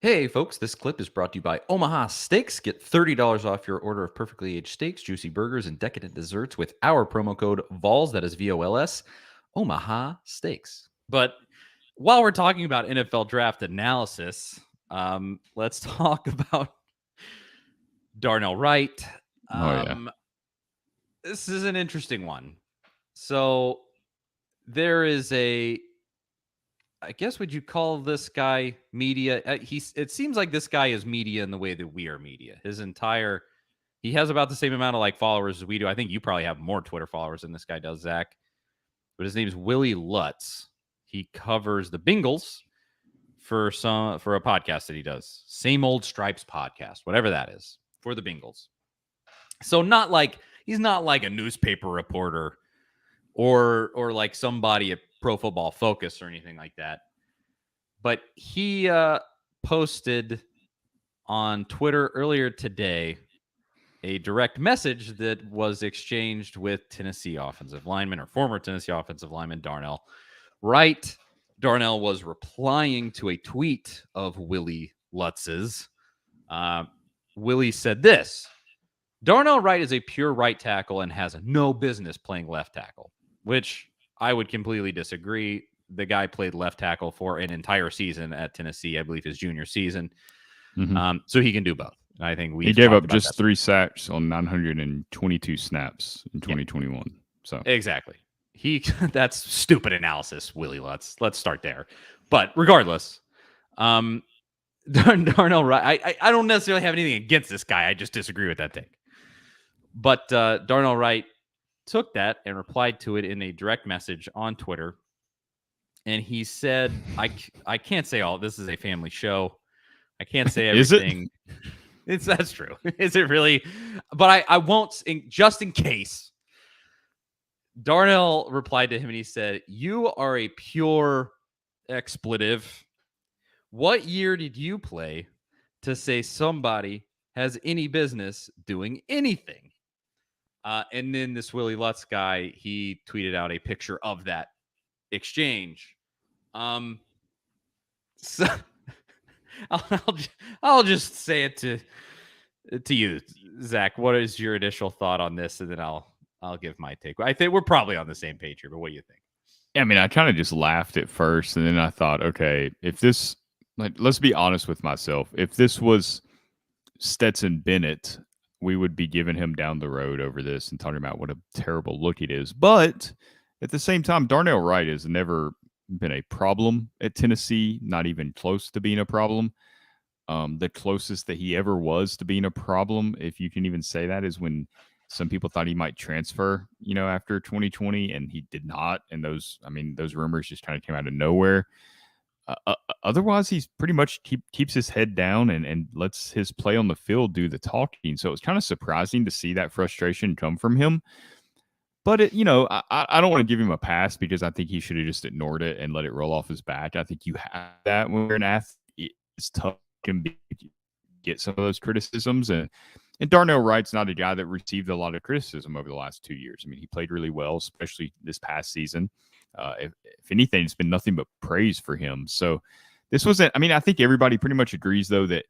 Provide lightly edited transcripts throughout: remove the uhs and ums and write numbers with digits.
Hey folks, this clip is brought to you by Omaha Steaks. Get $30 off your order of perfectly aged steaks, juicy burgers, and decadent desserts with our promo code VOLS, that is VOLS, Omaha Steaks. But while we're talking about NFL draft analysis, let's talk about Darnell Wright. Oh yeah. This is an interesting one. So there is I guess would you call this guy media? It seems like this guy is media in the way that we are media. He has about the same amount of like followers as we do. I think you probably have more Twitter followers than this guy does, Zach. But his name is Willie Lutz. He covers the Bengals for a podcast that he does. Same Old Stripes podcast, whatever that is, for the Bengals. So he's not like a newspaper reporter or like somebody at Pro Football Focus or anything like that. But he posted on Twitter earlier today a direct message that was exchanged with Tennessee offensive lineman or former Tennessee offensive lineman Darnell Wright. Darnell was replying to a tweet of Willie Lutz's. Willie said this: Darnell Wright is a pure right tackle and has no business playing left tackle, which I would completely disagree. The guy played left tackle for an entire season at Tennessee, I believe his junior season. Mm-hmm. So he can do both. I think he gave up just 3 sacks on 922 snaps in 2021. Yeah. So exactly. That's stupid analysis, Willie Lutz. Let's start there. But regardless, Darnell Wright, I don't necessarily have anything against this guy. I just disagree with that take. But Darnell Wright took that and replied to it in a direct message on Twitter. And he said, I can't say all. This is a family show. I can't say everything. Is it? That's true. Is it really? But I won't, just in case. Darnell replied to him and he said, "You are a pure expletive. What year did you play to say somebody has any business doing anything?" And then this Willie Lutz guy, he tweeted out a picture of that exchange. So I'll just say it to you, Zach. What is your initial thought on this, and then I'll give my take. I think we're probably on the same page here, but what do you think? I mean, I kind of just laughed at first, and then I thought, okay, if this, let's be honest with myself. If this was Stetson Bennett, we would be giving him down the road over this and talking about what a terrible look it is. But at the same time, Darnell Wright has never been a problem at Tennessee, not even close to being a problem. The closest that he ever was to being a problem, if you can even say that, is when some people thought he might transfer, after 2020, and he did not. And those rumors just kind of came out of nowhere. Otherwise, he's pretty much keeps his head down and lets his play on the field do the talking. So it was kind of surprising to see that frustration come from him. But I don't want to give him a pass because I think he should have just ignored it and let it roll off his back. I think you have that when you're an athlete. It's tough to get some of those criticisms. And Darnell Wright's not a guy that received a lot of criticism over the last 2 years. I mean, he played really well, especially this past season. If anything, it's been nothing but praise for him. So this wasn't, I think everybody pretty much agrees, though, that,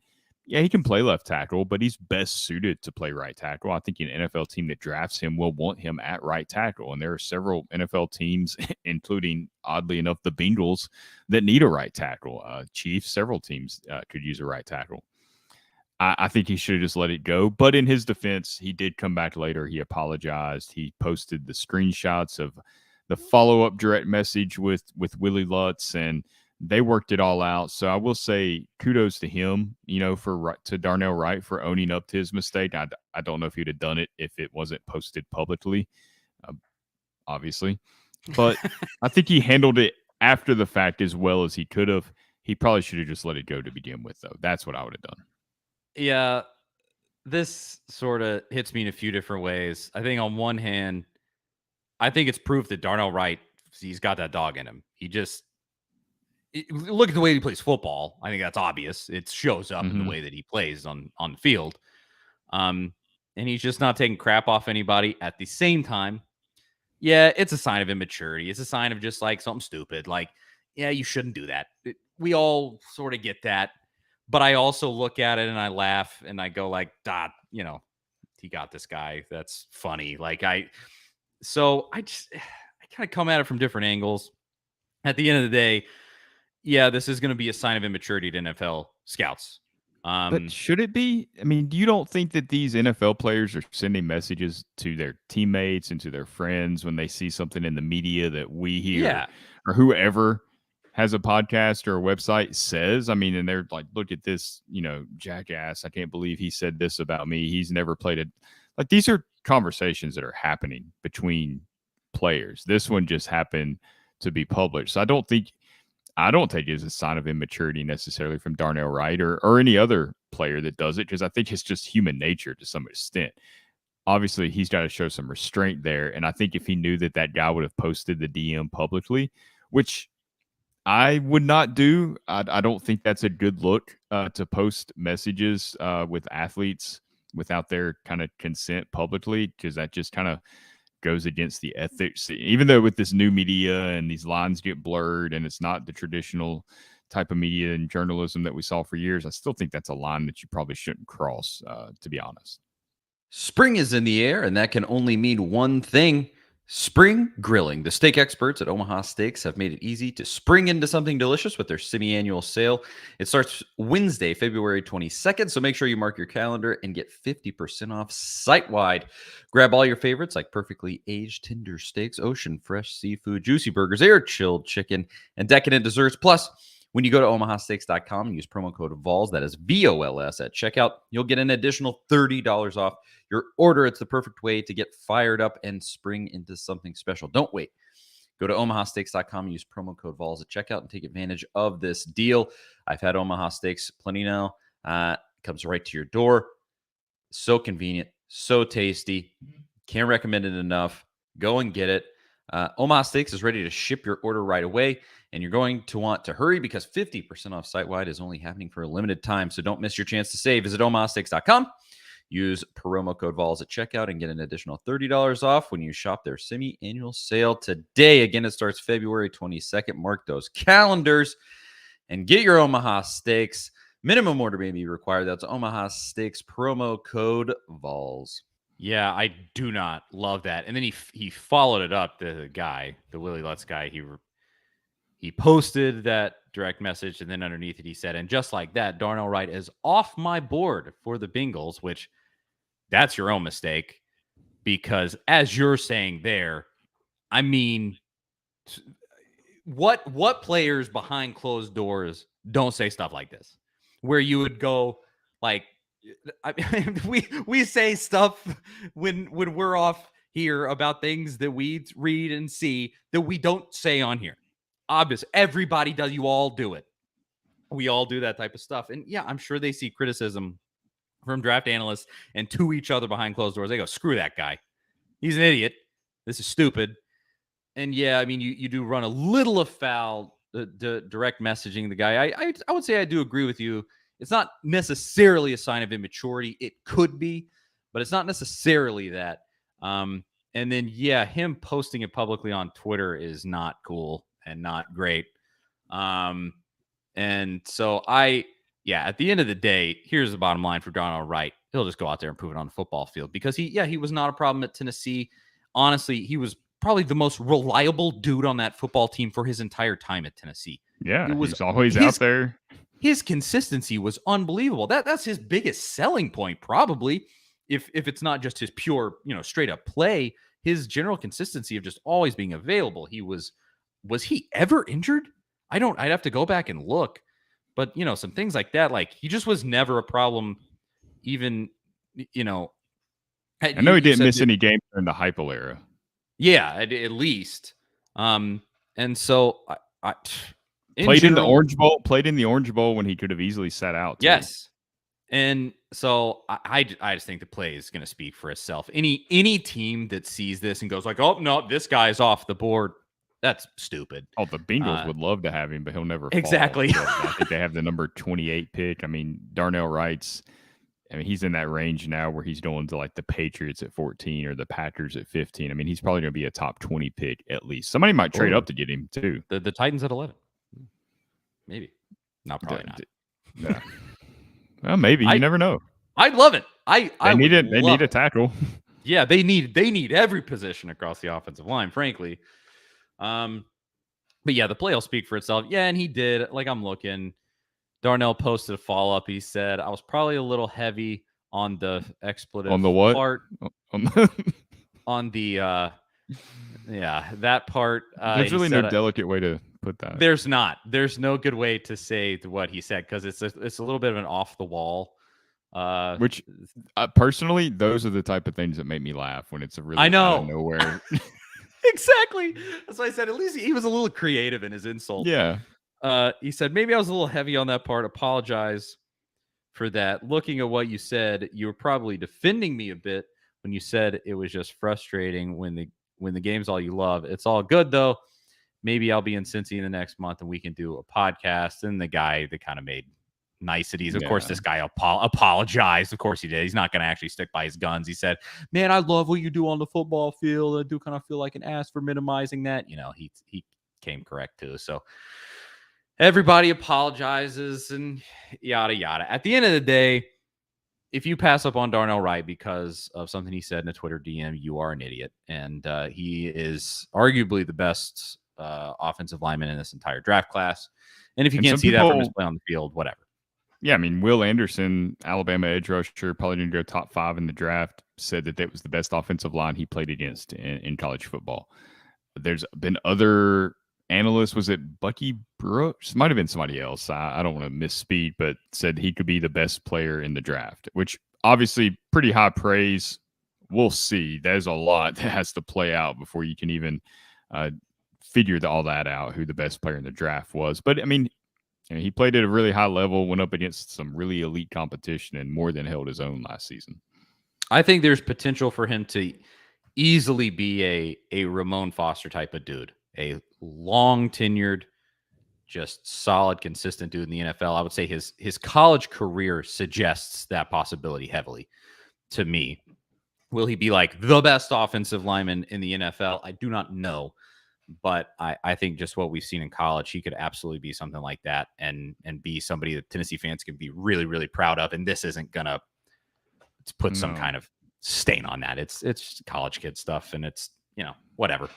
yeah, he can play left tackle, but he's best suited to play right tackle. I think an NFL team that drafts him will want him at right tackle. And there are several NFL teams, including, oddly enough, the Bengals, that need a right tackle. Chiefs, several teams could use a right tackle. I think he should have just let it go. But in his defense, he did come back later. He apologized. He posted the screenshots of the follow-up direct message with Willie Lutz, and they worked it all out. So I will say kudos to him, to Darnell Wright for owning up to his mistake. I don't know if he'd have done it if it wasn't posted publicly, obviously. But I think he handled it after the fact as well as he could have. He probably should have just let it go to begin with, though. That's what I would have done. Yeah, this sort of hits me in a few different ways. I think on one hand, I think it's proof that Darnell Wright, he's got that dog in him. Look at the way he plays football. I think that's obvious. It shows up in the way that he plays on the field. And he's just not taking crap off anybody. At the same time, yeah, it's a sign of immaturity. It's a sign of just like something stupid. Like, yeah, you shouldn't do that. We all sort of get that. but I also look at it and I laugh and I go like, he got this guy. That's funny. So I kind of come at it from different angles. At the end of the day, yeah, this is going to be a sign of immaturity to NFL scouts. But should it be? I mean, you don't think that these NFL players are sending messages to their teammates and to their friends when they see something in the media that we hear Yeah. or whoever has a podcast or a website says? I mean, and they're like, look at this, jackass. I can't believe he said this about me. He's never played it. Like, these are conversations that are happening between players. This one just happened to be published. So I don't take it as a sign of immaturity necessarily from Darnell Wright or any other player that does it, because I think it's just human nature to some extent. Obviously, he's got to show some restraint there. And I think if he knew that guy would have posted the DM publicly, which I would not do, I don't think that's a good look to post messages with athletes without their kind of consent publicly, because that just kind of goes against the ethics. Even though with this new media and these lines get blurred and it's not the traditional type of media and journalism that we saw for years, I still think that's a line that you probably shouldn't cross, to be honest. Spring is in the air, and that can only mean one thing: spring grilling. The steak experts at Omaha Steaks have made it easy to spring into something delicious with their semi-annual sale. It starts Wednesday, February 22nd, so make sure you mark your calendar and get 50% off site-wide. Grab all your favorites like perfectly aged tender steaks, ocean fresh seafood, juicy burgers, air-chilled chicken, and decadent desserts. Plus, when you go to omahasteaks.com and use promo code VOLS, that is VOLS, at checkout, you'll get an additional $30 off your order. It's the perfect way to get fired up and spring into something special. Don't wait. Go to omahasteaks.com and use promo code VOLS at checkout and take advantage of this deal. I've had Omaha Steaks plenty now. It comes right to your door. So convenient, so tasty. Can't recommend it enough. Go and get it. Omaha Steaks is ready to ship your order right away, and you're going to want to hurry because 50% off site-wide is only happening for a limited time, so don't miss your chance to save. Visit omahasteaks.com. Use promo code VOLS at checkout and get an additional $30 off when you shop their semi-annual sale today. Again, it starts February 22nd. Mark those calendars and get your Omaha Steaks. Minimum order may be required. That's Omaha Steaks promo code VOLS. Yeah, I do not love that. And then he followed it up. The Willie Lutz guy, he posted that direct message, and then underneath it he said, and just like that, Darnell Wright is off my board for the Bengals, which that's your own mistake, because as you're saying there, I mean, what players behind closed doors don't say stuff like this, where you would go like, we say stuff when we're off here about things that we read and see that we don't say on here. Obvious, everybody does. You all do it. We all do that type of stuff. And yeah, I'm sure they see criticism from draft analysts and to each other behind closed doors. They go, screw that guy. He's an idiot. This is stupid. And yeah, I mean, you do run a little afoul direct messaging the guy. I would say I do agree with you. It's not necessarily a sign of immaturity. It could be, but it's not necessarily that. And then, yeah, him posting it publicly on Twitter is not cool and not great. And so at the end of the day, here's the bottom line for Darnell Wright. He'll just go out there and prove it on the football field, because he was not a problem at Tennessee. Honestly, he was probably the most reliable dude on that football team for his entire time at Tennessee. Yeah, he's always out there. His consistency was unbelievable. That's his biggest selling point, probably. If it's not just his pure, straight up play, his general consistency of just always being available. Was he ever injured? I'd have to go back and look. But, some things like that, like he just was never a problem. Even, I know he didn't miss any games during the hypo era. Yeah, at least. And so I played in the Orange Bowl when he could have easily sat out. Too. Yes. And so I just think the play is going to speak for itself. Any team that sees this and goes like, oh, no, this guy's off the board, that's stupid. Oh, the Bengals would love to have him, but he'll never exactly. fall. I think they have the number 28 pick. I mean, Darnell Wright's, he's in that range now where he's going to like the Patriots at 14 or the Packers at 15. I mean, he's probably going to be a top 20 pick at least. Somebody might trade up to get him too. The Titans at 11. Maybe. Not probably not. Yeah. Well, maybe you I never know. I'd love it. I would They need love a it. tackle. Yeah, they need every position across the offensive line, frankly. Um, but yeah, the play will speak for itself. Yeah, and he did. Like I'm looking. Darnell posted a follow up. He said, I was probably a little heavy on the On expletive the what? part, On the on the yeah, that part. There's He really no said delicate way to put that. there's no good way to say what he said because it's a little bit of an off the wall. Uh Which, personally, those are the type of things that make me laugh when it's a I really out of know. nowhere. Exactly. That's why I said at least he was a little creative in his insult. Yeah. He said, maybe I was a little heavy on that part. Apologize for that. Looking at what you said, you were probably defending me a bit when you said it was just frustrating when the game's all you love. It's all good though. Maybe I'll be in Cincy in the next month and we can do a podcast. And the guy that kind of made niceties. Of course, Yeah. this guy apologized. Of course he did. He's not going to actually stick by his guns. He said, man, I love what you do on the football field. I do kind of feel like an ass for minimizing that. You know, he came correct too. So everybody apologizes and yada yada. At the end of the day, if you pass up on Darnell Wright because of something he said in a Twitter DM, you are an idiot. And he is arguably the best offensive lineman in this entire draft class. And if you And can't some see that from his people, play on the field, whatever. yeah, I mean, Will Anderson, Alabama edge rusher, probably didn't go top 5 in the draft, said that was the best offensive line he played against in college football. There's been other analysts. Was it Bucky Brooks? Might have been somebody else. I don't want to misspeak, but said he could be the best player in the draft, which obviously pretty high praise. We'll see. There's a lot that has to play out before you can even figure all that out, who the best player in the draft was. But, I mean, he played at a really high level, went up against some really elite competition, and more than held his own last season. I think there's potential for him to easily be a Ramon Foster type of dude, a long tenured, just solid, consistent dude in the NFL. I would say his college career suggests that possibility heavily to me. Will he be like the best offensive lineman in the NFL? I do not know. But I think just what we've seen in college, he could absolutely be something like that and be somebody that Tennessee fans can be really, really proud of. And this isn't gonna put some No. kind of stain on that. It's college kid stuff and it's, whatever.